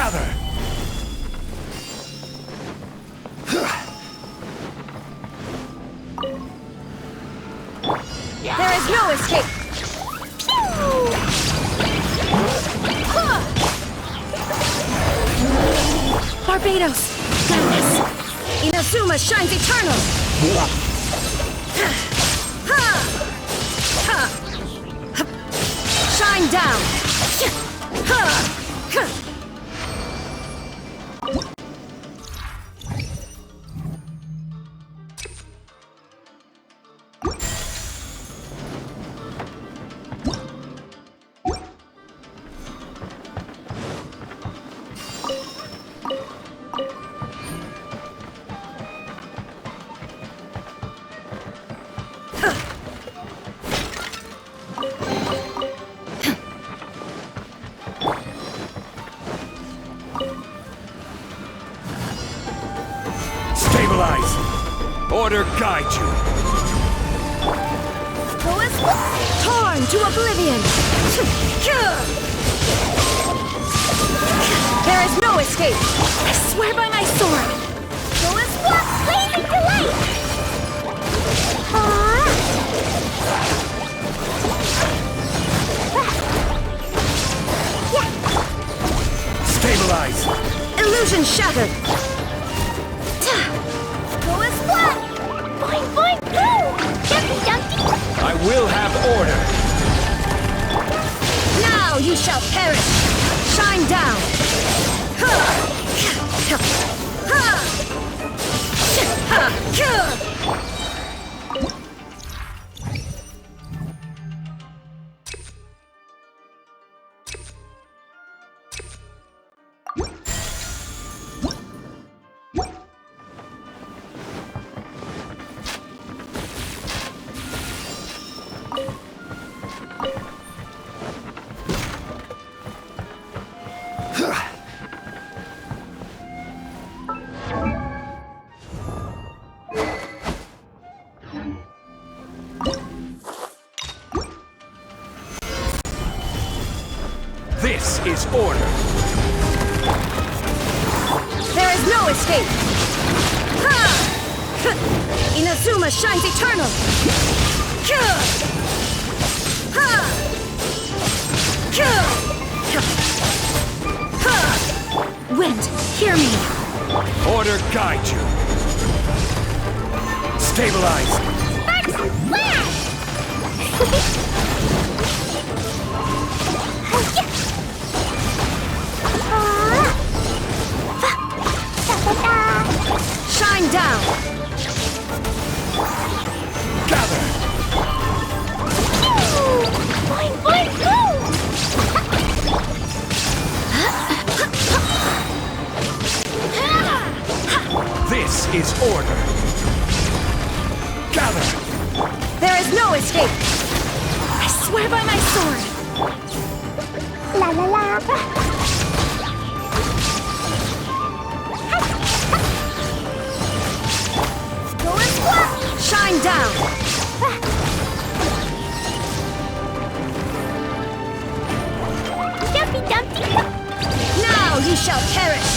Gather! There is no escape! Barbados! Guidance! Inazuma shines eternal! Shine down! Stabilize! Order guide you! Torn to oblivion! There is no escape! I swear by my sword! Blazing delight! Stabilize! Illusion shattered! Boing, boing, boo! Jumpy, jumpy! I will have order! Now you shall perish! Shine down! This is order! There is no escape! Inazuma shines eternal! Wind, hear me! Order guide you! Stabilize! Shine down! Gather! Boing, boing, boo! This is order! Gather! There is no escape! I swear by my sword! La la la! Shine down! Jumpy, jumpy! Now you shall perish!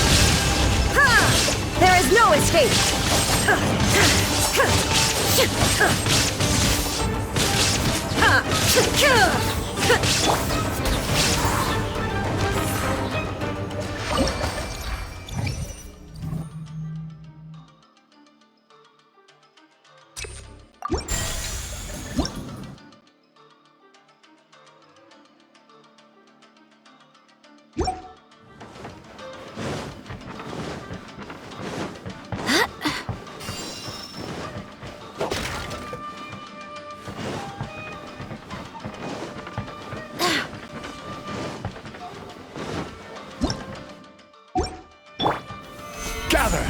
There is no escape! Gather!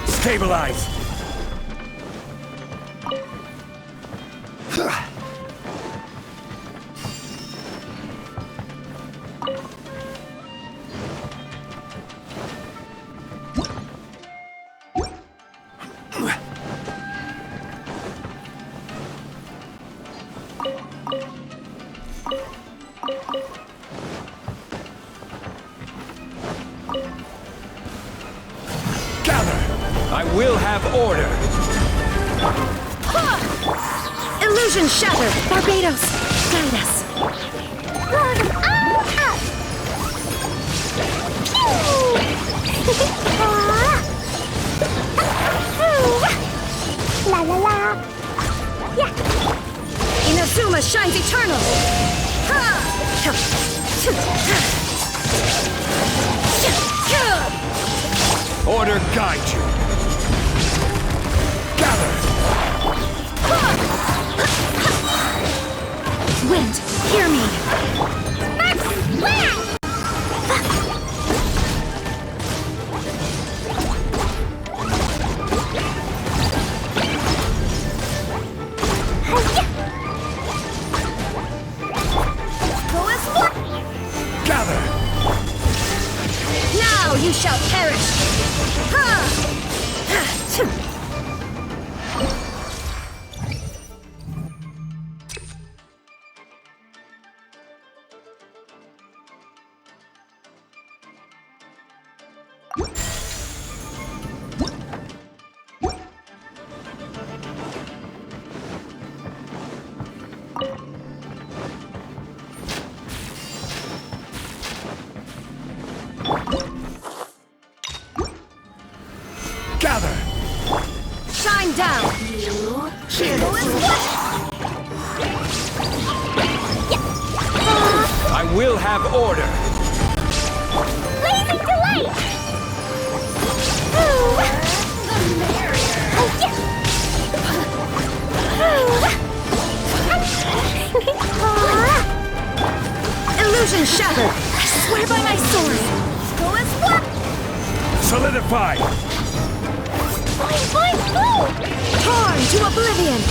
Stabilize! have order. Illusion shattered! Barbados, guide us. Roar them all up! Pew! La la la! Yeah! Inazuma shines eternal! Order guide you. Gather. Wind, hear me! Gather. Now you shall perish! Gather. Shine down! I will have order. Blazing delight! Illusion shattered! I swear by my sword! Go as what? Solidify. Fine, go! Torn to oblivion!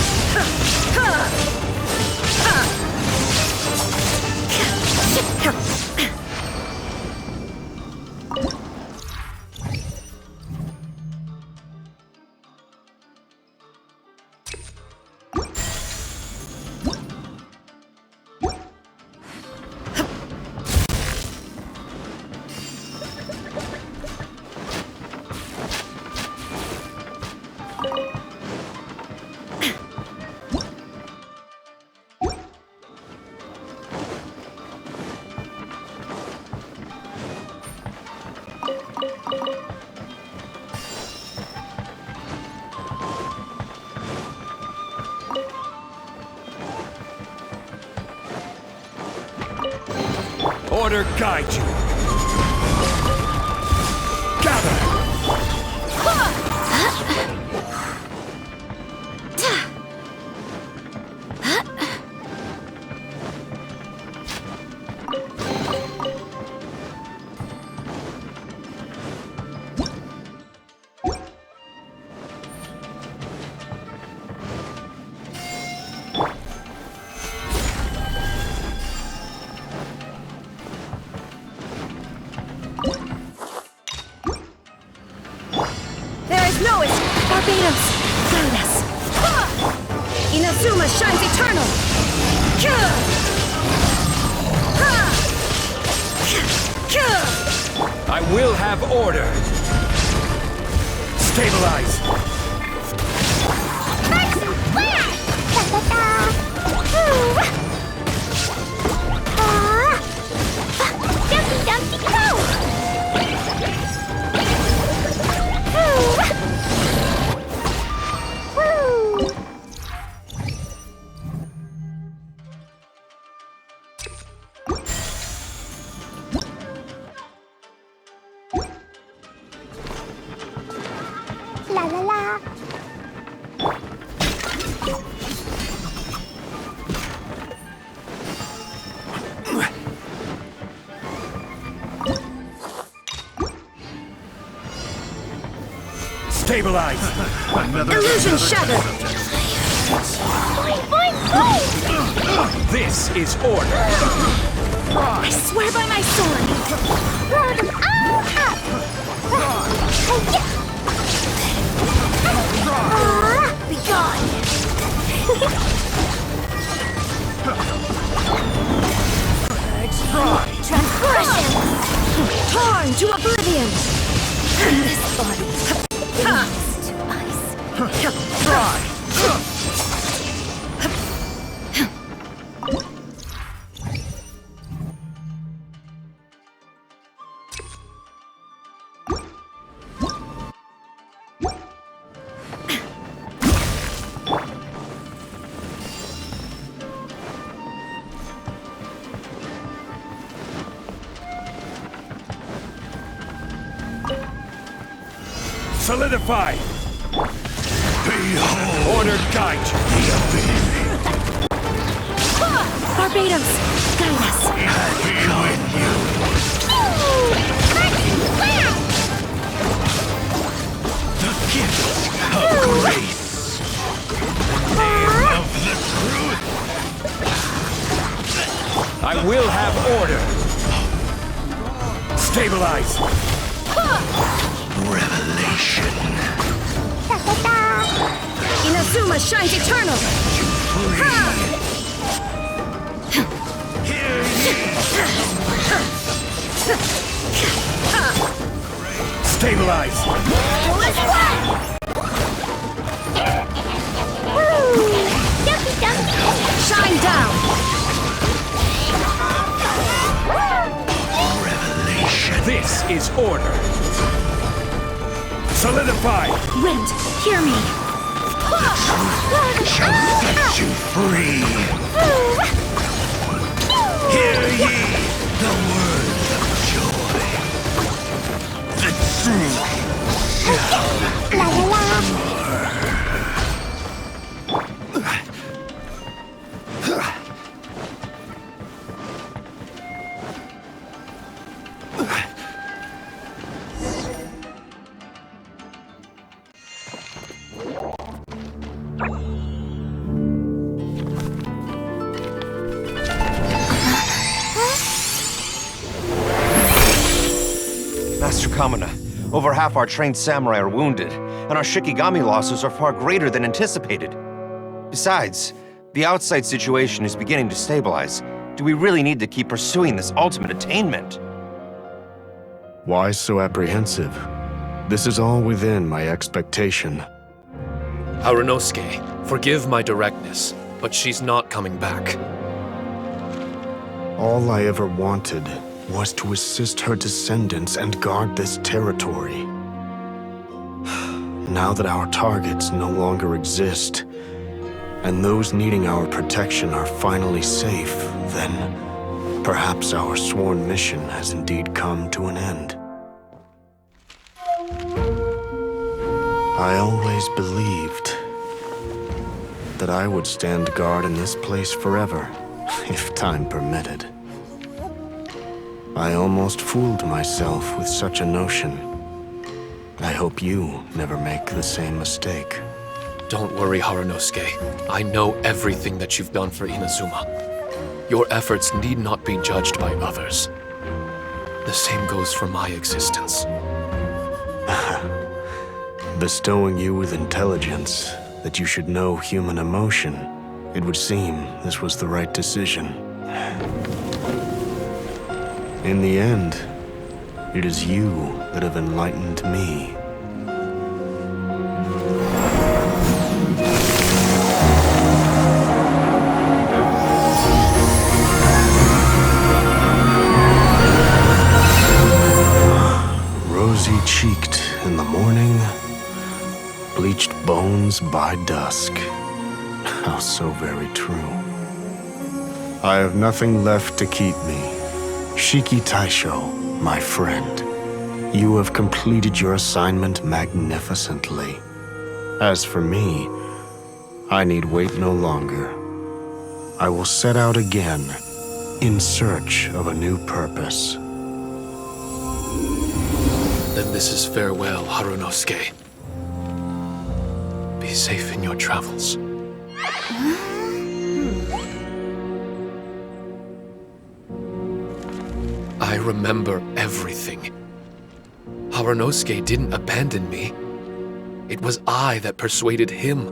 Order guide you. Gather. There is no escape! Barbados, guide us! Inazuma shines eternal! I will have order. Stabilize. Nice and flat! Dumpty Dumpty go! Woo! La la la! Stabilize. Illusion shattered! Fine, go! This is order. I swear by my sword! Roar them all up! Be gone! Transgression! Torn to oblivion! This body to ice. Solidify! Behold Order guide you! the abyss. Barbados, guide us. Happy with you. The gift of grace. The name of the truth. I will have order! Stabilize! Revelation. Inazuma shines eternal. Hear ye. Stabilize! Shine down. Revelation. This is order! Solidify! Wind, hear me. Shall set you free. Hear ye the word of joy. The truth shall La la la. Master Kamina, over half our trained samurai are wounded, and our Shikigami losses are far greater than anticipated. Besides, the outside situation is beginning to stabilize. Do we really need to keep pursuing this ultimate attainment? Why so apprehensive? This is all within my expectation. Harunosuke, forgive my directness, but she's not coming back. All I ever wanted was to assist her descendants and guard this territory. Now that our targets no longer exist, and those needing our protection are finally safe, then perhaps our sworn mission has indeed come to an end. I always believed that I would stand guard in this place forever, if time permitted. I almost fooled myself with such a notion. I hope you never make the same mistake. Don't worry, Harunosuke. I know everything that you've done for Inazuma. Your efforts need not be judged by others. The same goes for my existence. Bestowing you with intelligence, that you should know human emotion, it would seem this was the right decision. In the end, it is you that have enlightened me. Rosy-cheeked in the morning, bleached bones by dusk. How so very true. I have nothing left to keep me. Shiki Taisho, my friend, you have completed your assignment magnificently. As for me, I need wait no longer. I will set out again, in search of a new purpose. Then this is farewell, Harunosuke. Be safe in your travels. I remember everything. Harunosuke didn't abandon me. It was I that persuaded him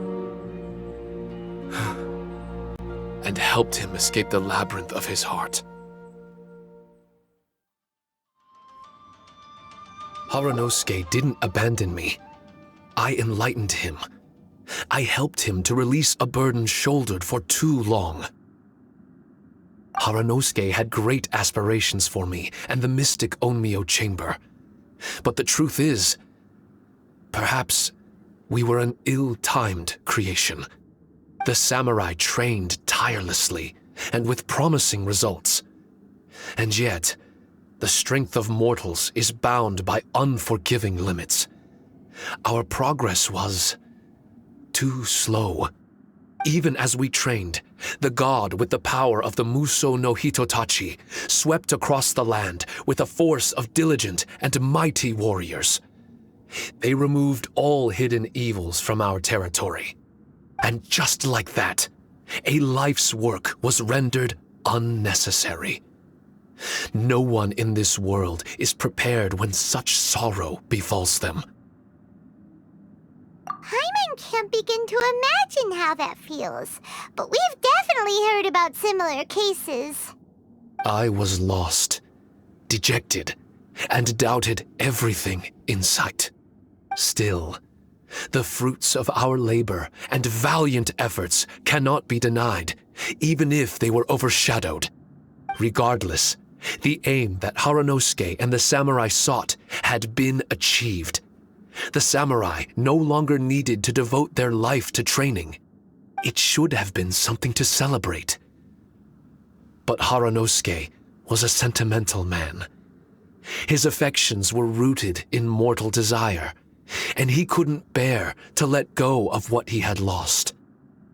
and helped him escape the labyrinth of his heart. Harunosuke didn't abandon me. I enlightened him. I helped him to release a burden shouldered for too long. Harunosuke had great aspirations for me and the mystic Onmyo chamber. But the truth is, perhaps we were an ill-timed creation. The samurai trained tirelessly and with promising results. And yet, the strength of mortals is bound by unforgiving limits. our progress was too slow. Even as we trained, the god with the power of the Muso no Hitotachi swept across the land with a force of diligent and mighty warriors. They removed all hidden evils from our territory. And just like that, a life's work was rendered unnecessary. No one in this world is prepared when such sorrow befalls them. Paimon can't begin to imagine how that feels, but we've definitely heard about similar cases. I was lost, dejected, and doubted everything in sight. Still, the fruits of our labor and valiant efforts cannot be denied, even if they were overshadowed. Regardless, the aim that Haranosuke and the samurai sought had been achieved. The samurai no longer needed to devote their life to training. It should have been something to celebrate. But Haranosuke was a sentimental man. His affections were rooted in mortal desire, and he couldn't bear to let go of what he had lost.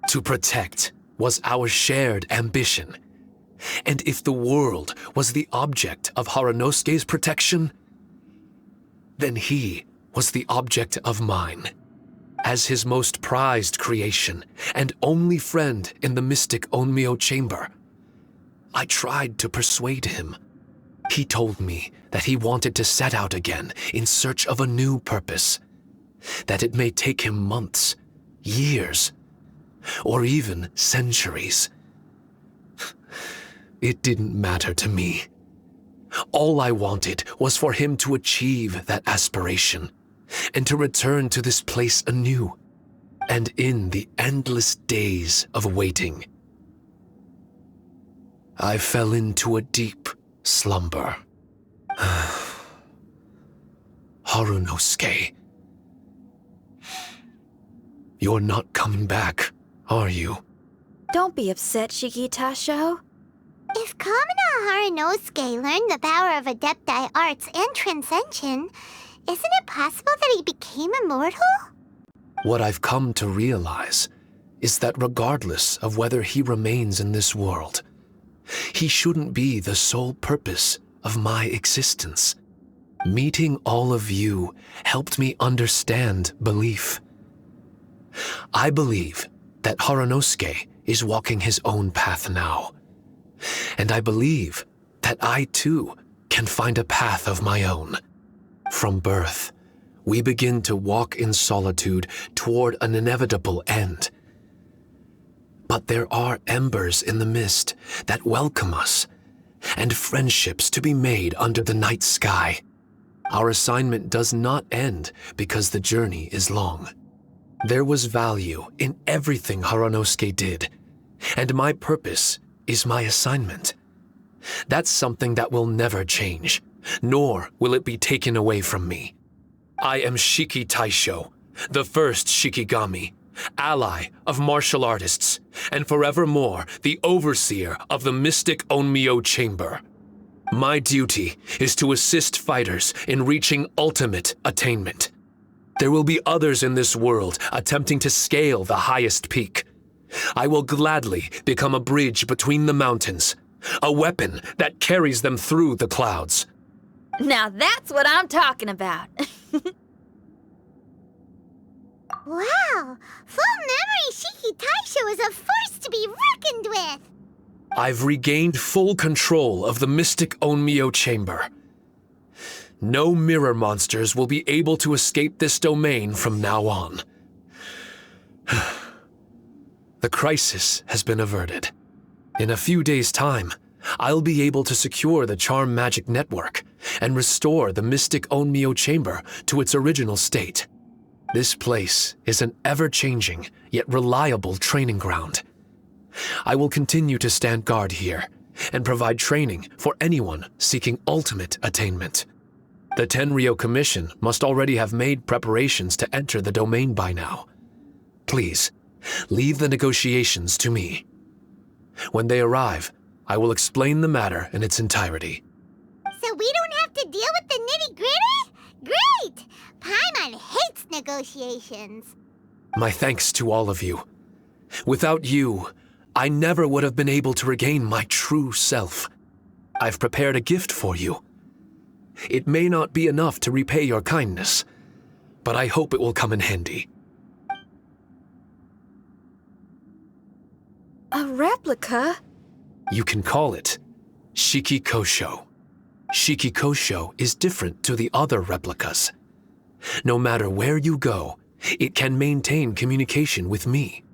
To protect was our shared ambition. And if the world was the object of Haranosuke's protection, then he was the object of mine. As his most prized creation and only friend in the mystic Onmyo chamber, I tried to persuade him. He told me that he wanted to set out again in search of a new purpose, that it may take him months, years, or even centuries. It didn't matter to me. All I wanted was for him to achieve that aspiration and to return to this place anew, and in the endless days of waiting, I fell into a deep slumber. Harunosuke, you're not coming back, are you? Don't be upset, Shikitasho. If Kamina Haranosuke learned the power of Adepti arts and Transcension, isn't it possible that he became immortal? What I've come to realize is that regardless of whether he remains in this world, he shouldn't be the sole purpose of my existence. Meeting all of you helped me understand belief. I believe that Haranosuke is walking his own path now. And I believe that I too can find a path of my own. From birth, we begin to walk in solitude toward an inevitable end. But there are embers in the mist that welcome us, and friendships to be made under the night sky. Our assignment does not end because the journey is long. There was value in everything Haranosuke did, and my purpose is my assignment. That's something that will never change, nor will it be taken away from me. I am Shiki Taisho, the first Shikigami, ally of martial artists, and forevermore the overseer of the mystic Onmyo chamber. My duty is to assist fighters in reaching ultimate attainment. There will be others in this world attempting to scale the highest peak. I will gladly become a bridge between the mountains, a weapon that carries them through the clouds. Now that's what I'm talking about. Wow! Full memory Shiki Taisho is a force to be reckoned with! I've regained full control of the mystic Onmyo chamber. No mirror monsters will be able to escape this domain from now on. The crisis has been averted. In a few days' time, I'll be able to secure the charm magic network and restore the mystic Onmyo chamber to its original state. This place is an ever-changing yet reliable training ground. I will continue to stand guard here and provide training for anyone seeking ultimate attainment. The Tenryo Commission must already have made preparations to enter the domain by now. Please, leave the negotiations to me. When they arrive, I will explain the matter in its entirety. So we don't have to deal with the nitty-gritty? Great! Paimon hates negotiations. My thanks to all of you. Without you, I never would have been able to regain my true self. I've prepared a gift for you. It may not be enough to repay your kindness, but I hope it will come in handy. A replica? You can call it Shiki Kosho. Shiki Kosho is different to the other replicas. No matter where you go, it can maintain communication with me.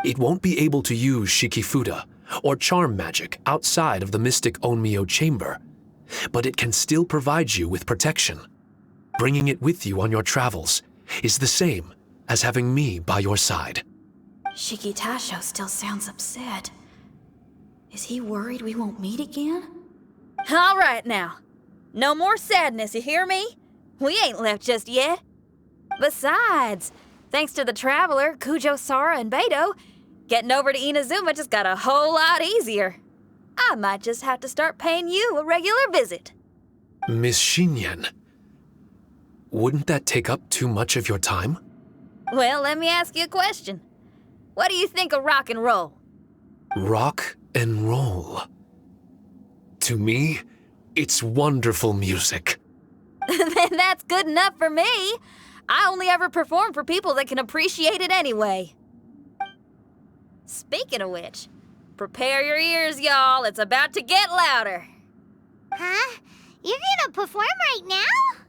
It won't be able to use Shikifuda or charm magic outside of the Mystic Onmyo chamber, but it can still provide you with protection. Bringing it with you on your travels is the same as having me by your side. Shiki Tasho still sounds upset. Is he worried we won't meet again? All right now. No more sadness, you hear me? We ain't left just yet. Besides, thanks to the Traveler, Kujo, Sara, and Beto, getting over to Inazuma just got a whole lot easier. I might just have to start paying you a regular visit. Miss Shinyan, wouldn't that take up too much of your time? Well, let me ask you a question. What do you think of rock and roll? Rock and roll. To me, it's wonderful music. Then that's good enough for me. I only ever perform for people that can appreciate it anyway. Speaking of which, prepare your ears, y'all. It's about to get louder. Huh? You're gonna perform right now?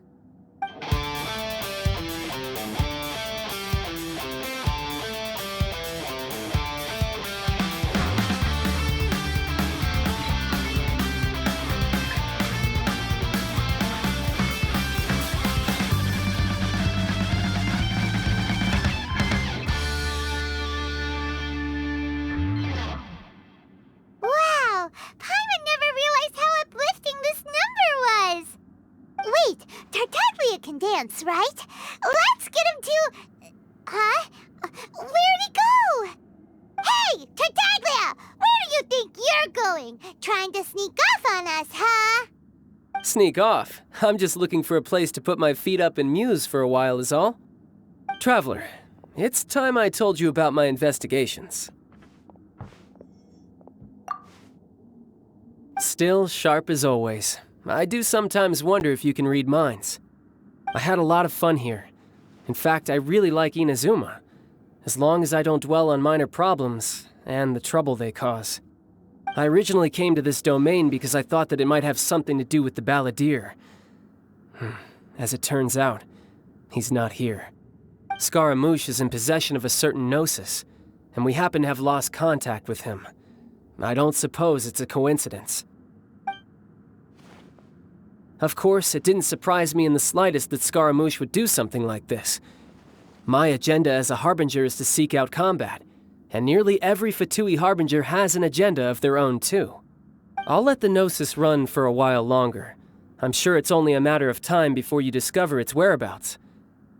Wow! Paimon never realized how uplifting this number was! Wait, Tartaglia can dance, right? Let's get him to... Huh? Where'd he go? Hey, Tartaglia! Where do you think you're going? Trying to sneak off on us, huh? Sneak off? I'm just looking for a place to put my feet up and muse for a while is all. Traveler, it's time I told you about my investigations. Still sharp as always. I do sometimes wonder if you can read minds. I had a lot of fun here. In fact, I really like Inazuma, as long as I don't dwell on minor problems and the trouble they cause. I originally came to this domain because I thought that it might have something to do with the balladeer. As it turns out, he's not here. Scaramouche is in possession of a certain gnosis, and we happen to have lost contact with him. I don't suppose it's a coincidence. Of course, it didn't surprise me in the slightest that Scaramouche would do something like this. My agenda as a Harbinger is to seek out combat, and nearly every Fatui Harbinger has an agenda of their own too. I'll let the Gnosis run for a while longer. I'm sure it's only a matter of time before you discover its whereabouts.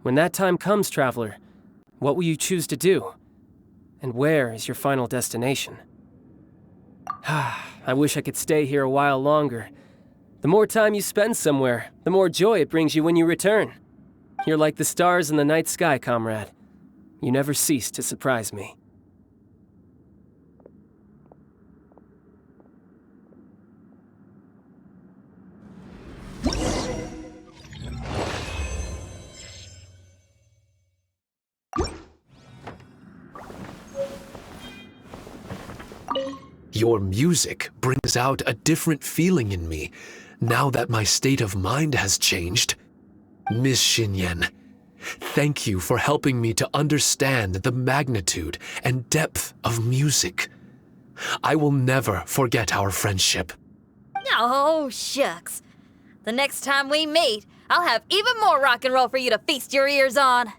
When that time comes, Traveler, what will you choose to do? And where is your final destination? I wish I could stay here a while longer. The more time you spend somewhere, the more joy it brings you when you return. You're like the stars in the night sky, comrade. You never cease to surprise me. Your music brings out a different feeling in me now that my state of mind has changed. Miss Shinyan, thank you for helping me to understand the magnitude and depth of music. I will never forget our friendship. Oh, shucks. The next time we meet, I'll have even more rock and roll for you to feast your ears on.